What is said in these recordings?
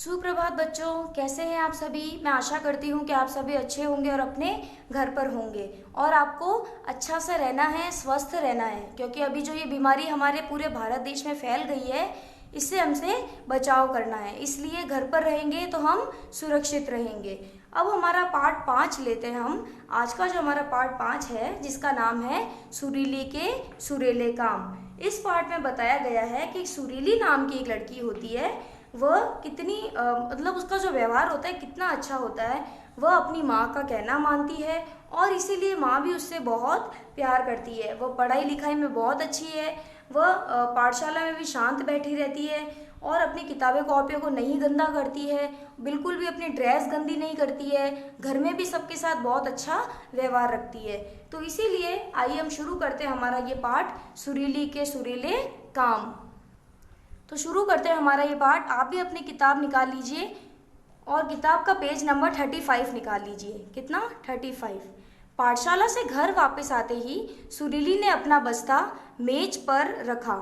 सुप्रभात बच्चों, कैसे हैं आप सभी। मैं आशा करती हूँ कि आप सभी अच्छे होंगे और अपने घर पर होंगे और आपको अच्छा से रहना है, स्वस्थ रहना है, क्योंकि अभी जो ये बीमारी हमारे पूरे भारत देश में फैल गई है, इससे हमसे बचाव करना है। इसलिए घर पर रहेंगे तो हम सुरक्षित रहेंगे। अब हमारा पार्ट 5 लेते हैं हम। आज का जो हमारा पार्ट 5 है, जिसका नाम है सुरीली के सुरीले काम। इस पार्ट में बताया गया है कि सुरीली नाम की एक लड़की होती है। वह कितनी मतलब उसका जो व्यवहार होता है कितना अच्छा होता है। वह अपनी माँ का कहना मानती है और इसीलिए माँ भी उससे बहुत प्यार करती है। वह पढ़ाई लिखाई में बहुत अच्छी है। वह पाठशाला में भी शांत बैठी रहती है और अपनी किताबें कॉपियों को नहीं गंदा करती है, बिल्कुल भी अपनी ड्रेस गंदी नहीं करती है, घर में भी सबके साथ बहुत अच्छा व्यवहार रखती है। तो इसीलिए आइए हम शुरू करते हैं हमारा ये पाठ सुरीली के सुरीले काम। तो शुरू करते हैं हमारा ये पाठ। आप भी अपनी किताब निकाल लीजिए और किताब का पेज नंबर 35 निकाल लीजिए। कितना? 35। पाठशाला से घर वापस आते ही सुरीली ने अपना बस्ता मेज पर रखा।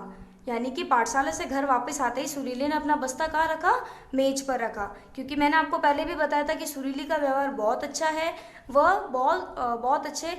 यानी कि पाठशाला से घर वापस आते ही सुरीली ने अपना बस्ता कहाँ रखा? मेज पर रखा। क्योंकि मैंने आपको पहले भी बताया था कि सुरीली का व्यवहार बहुत अच्छा है। वह बहुत अच्छे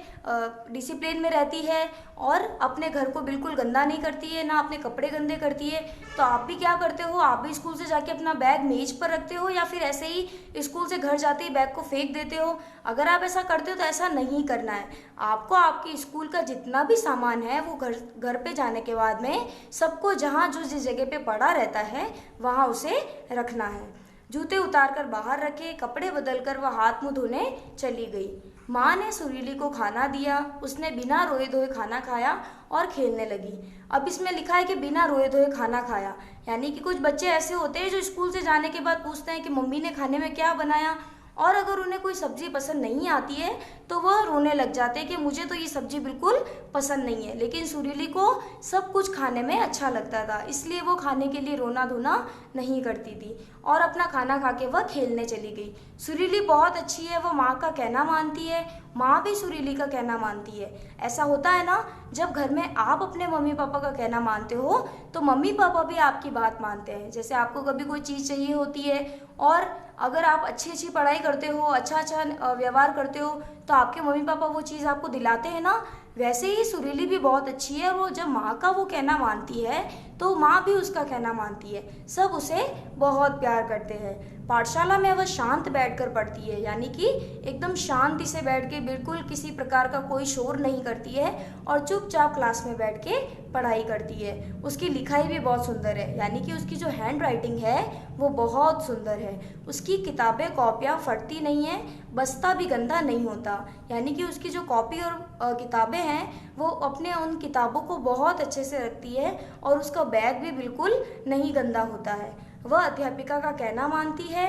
डिसिप्लिन में रहती है और अपने घर को बिल्कुल गंदा नहीं करती है, ना अपने कपड़े गंदे करती है। तो आप भी क्या करते हो? आप भी स्कूल से जाके अपना बैग मेज पर रखते हो या फिर ऐसे ही स्कूल से घर जाते ही बैग को फेंक देते हो? अगर आप ऐसा करते हो तो ऐसा नहीं करना है। आपको आपके स्कूल का जितना भी सामान है वो घर पे जाने के बाद में सबको जहाँ जो जिस जगह पे पड़ा रहता है वहाँ उसे रखना है। जूते उतार कर बाहर रखे, कपड़े बदलकर वह हाथ मुंह धोने चली गई। माँ ने सुरीली को खाना दिया। उसने बिना रोए धोए खाना खाया और खेलने लगी। अब इसमें लिखा है कि बिना रोए धोए खाना खाया, यानी कि कुछ बच्चे ऐसे होते हैं जो स्कूल से जाने के बाद पूछते हैं कि मम्मी ने खाने में क्या बनाया, और अगर उन्हें कोई सब्जी पसंद नहीं आती है तो वह रोने लग जाते हैं कि मुझे तो ये सब्जी बिल्कुल पसंद नहीं है। लेकिन सुरीली को सब कुछ खाने में अच्छा लगता था, इसलिए वो खाने के लिए रोना धोना नहीं करती थी और अपना खाना खा के वह खेलने चली गई। सुरीली बहुत अच्छी है, वो माँ का कहना मानती है, माँ भी सुरीली का कहना मानती है। ऐसा होता है ना, जब घर में आप अपने मम्मी पापा का कहना मानते हो तो मम्मी पापा भी आपकी बात मानते हैं। जैसे आपको कभी कोई चीज़ चाहिए होती है और अगर आप अच्छी अच्छी पढ़ाई करते हो, अच्छा अच्छा व्यवहार करते हो, तो आपके मम्मी पापा वो चीज़ आपको दिलाते हैं ना। वैसे ही सुरीली भी बहुत अच्छी है। वो जब माँ का वो कहना मानती है तो माँ भी उसका कहना मानती है। सब उसे बहुत प्यार करते हैं। पाठशाला में वह शांत बैठकर पढ़ती है, यानी कि एकदम शांति से बैठ के, बिल्कुल किसी प्रकार का कोई शोर नहीं करती है और चुपचाप क्लास में बैठ के पढ़ाई करती है। उसकी लिखाई भी बहुत सुंदर है, यानी कि उसकी जो हैंड राइटिंग है वो बहुत सुंदर है। उसकी किताबें कॉपियाँ फटती नहीं है, बस्ता भी गंदा नहीं होता। यानी कि उसकी जो कॉपी और किताबें हैं वो अपने उन किताबों को बहुत अच्छे से रखती है और उसका बैग भी बिल्कुल नहीं गंदा होता है। वह अध्यापिका का कहना मानती है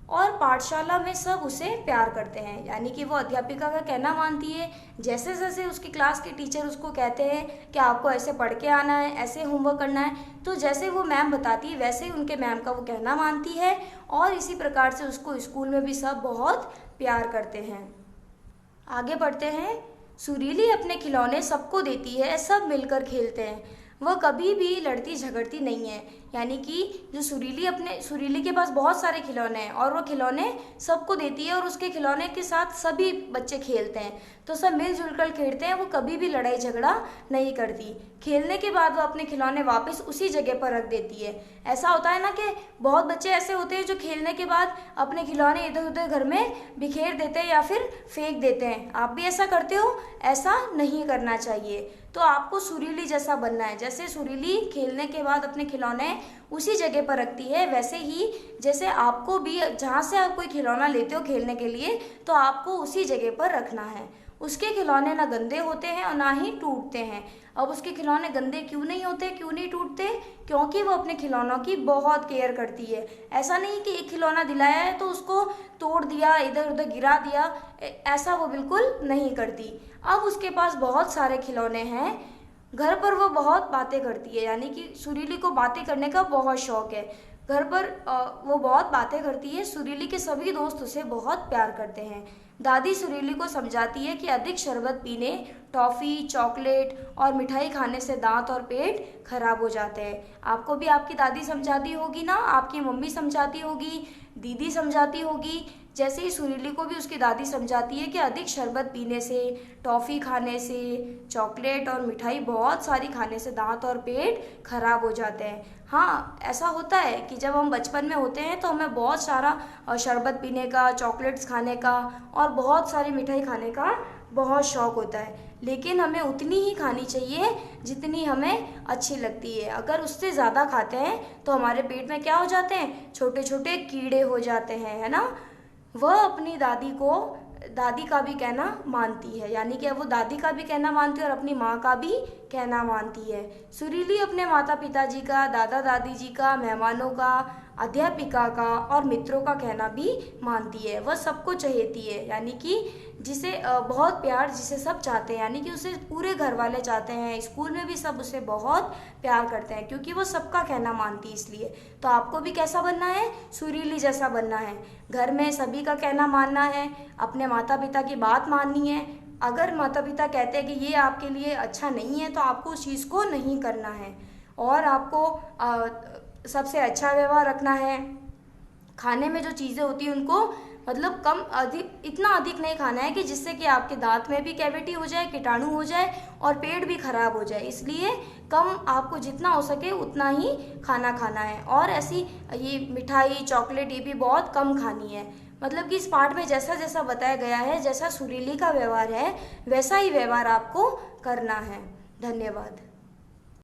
और पाठशाला में सब उसे प्यार करते हैं। यानी कि वो अध्यापिका का कहना मानती है। जैसे जैसे उसकी क्लास के टीचर उसको कहते हैं कि आपको ऐसे पढ़ के आना है, ऐसे होमवर्क करना है, तो जैसे वो मैम बताती है वैसे ही उनके मैम का वो कहना मानती है और इसी प्रकार से उसको स्कूल में भी सब बहुत प्यार करते हैं। आगे बढ़ते हैं। सुरीली अपने खिलौने सबको देती है, सब मिलकर खेलते हैं। वह कभी भी लड़ती झगड़ती नहीं है। यानी कि जो सुरीली के पास बहुत सारे खिलौने हैं और वो खिलौने सबको देती है और उसके खिलौने के साथ सभी बच्चे खेलते हैं, तो सब मिलजुल कर खेलते हैं। वो कभी भी लड़ाई झगड़ा नहीं करती। खेलने के बाद वो अपने खिलौने वापस उसी जगह पर रख देती है। ऐसा होता है ना कि बहुत बच्चे ऐसे होते हैं जो खेलने के बाद अपने खिलौने इधर उधर घर में बिखेर देते हैं या फिर फेंक देते हैं। आप भी ऐसा करते हो? ऐसा नहीं करना चाहिए। तो आपको सुरीली जैसा बनना है। जैसे सुरीली खेलने के बाद अपने खिलौने उसी जगह पर रखती है, वैसे ही जैसे आपको भी जहाँ से आप कोई खिलौना लेते हो खेलने के लिए तो आपको उसी जगह पर रखना है। उसके खिलौने ना गंदे होते हैं और ना ही टूटते हैं। अब उसके खिलौने गंदे क्यों नहीं होते, क्यों नहीं टूटते? क्योंकि वो अपने खिलौनों की बहुत केयर करती है। ऐसा नहीं कि एक खिलौना दिलाया है तो उसको तोड़ दिया, इधर उधर गिरा दिया, ऐसा वो बिल्कुल नहीं करती। अब उसके पास बहुत सारे खिलौने हैं। घर पर वो बहुत बातें करती है, यानी कि सुरीली को बातें करने का बहुत शौक है। घर पर वो बहुत बातें करती है। सुरीली के सभी दोस्त उसे बहुत प्यार करते हैं। दादी सुरीली को समझाती है कि अधिक शरबत पीने, टॉफ़ी, चॉकलेट और मिठाई खाने से दांत और पेट खराब हो जाते हैं। आपको भी आपकी दादी समझाती होगी ना, आपकी मम्मी समझाती होगी, दीदी समझाती होगी। जैसे ही सुरीली को भी उसकी दादी समझाती है कि अधिक शरबत पीने से, टॉफ़ी खाने से, चॉकलेट और मिठाई बहुत सारी खाने से दांत और पेट खराब हो जाते हैं। हाँ, ऐसा होता है कि जब हम बचपन में होते हैं तो हमें बहुत सारा शरबत पीने का, चॉकलेट्स खाने का और बहुत सारी मिठाई खाने का बहुत शौक़ होता है, लेकिन हमें उतनी ही खानी चाहिए जितनी हमें अच्छी लगती है। अगर उससे ज़्यादा खाते हैं तो हमारे पेट में क्या हो जाते हैं, छोटे छोटे कीड़े हो जाते हैं, है ना। वह अपनी दादी का भी कहना मानती है, यानी कि वो दादी का भी कहना मानती है और अपनी माँ का भी कहना मानती है। सुरीली अपने माता पिताजी का, दादा दादी जी का, मेहमानों का, अध्यापिका का और मित्रों का कहना भी मानती है। वह सबको चहेती है, यानी कि जिसे बहुत प्यार, जिसे सब चाहते हैं, यानी कि उसे पूरे घर वाले चाहते हैं। स्कूल में भी सब उसे बहुत प्यार करते हैं क्योंकि वो सबका कहना मानती है इसलिए। तो आपको भी कैसा बनना है, सुरीली जैसा बनना है। घर में सभी का कहना मानना है, अपने माता पिता की बात माननी है। अगर माता पिता कहते हैं कि ये आपके लिए अच्छा नहीं है तो आपको उस चीज़ को नहीं करना है। और आपको सबसे अच्छा व्यवहार रखना है। खाने में जो चीज़ें होती हैं उनको मतलब कम अधिक, इतना अधिक नहीं खाना है कि जिससे कि आपके दांत में भी कैविटी हो जाए, कीटाणु हो जाए और पेट भी खराब हो जाए। इसलिए कम, आपको जितना हो सके उतना ही खाना खाना है। और ऐसी ये मिठाई, चॉकलेट ये भी बहुत कम खानी है। मतलब कि इस पाठ में जैसा जैसा बताया गया है, जैसा सुरीली का व्यवहार है वैसा ही व्यवहार आपको करना है। धन्यवाद।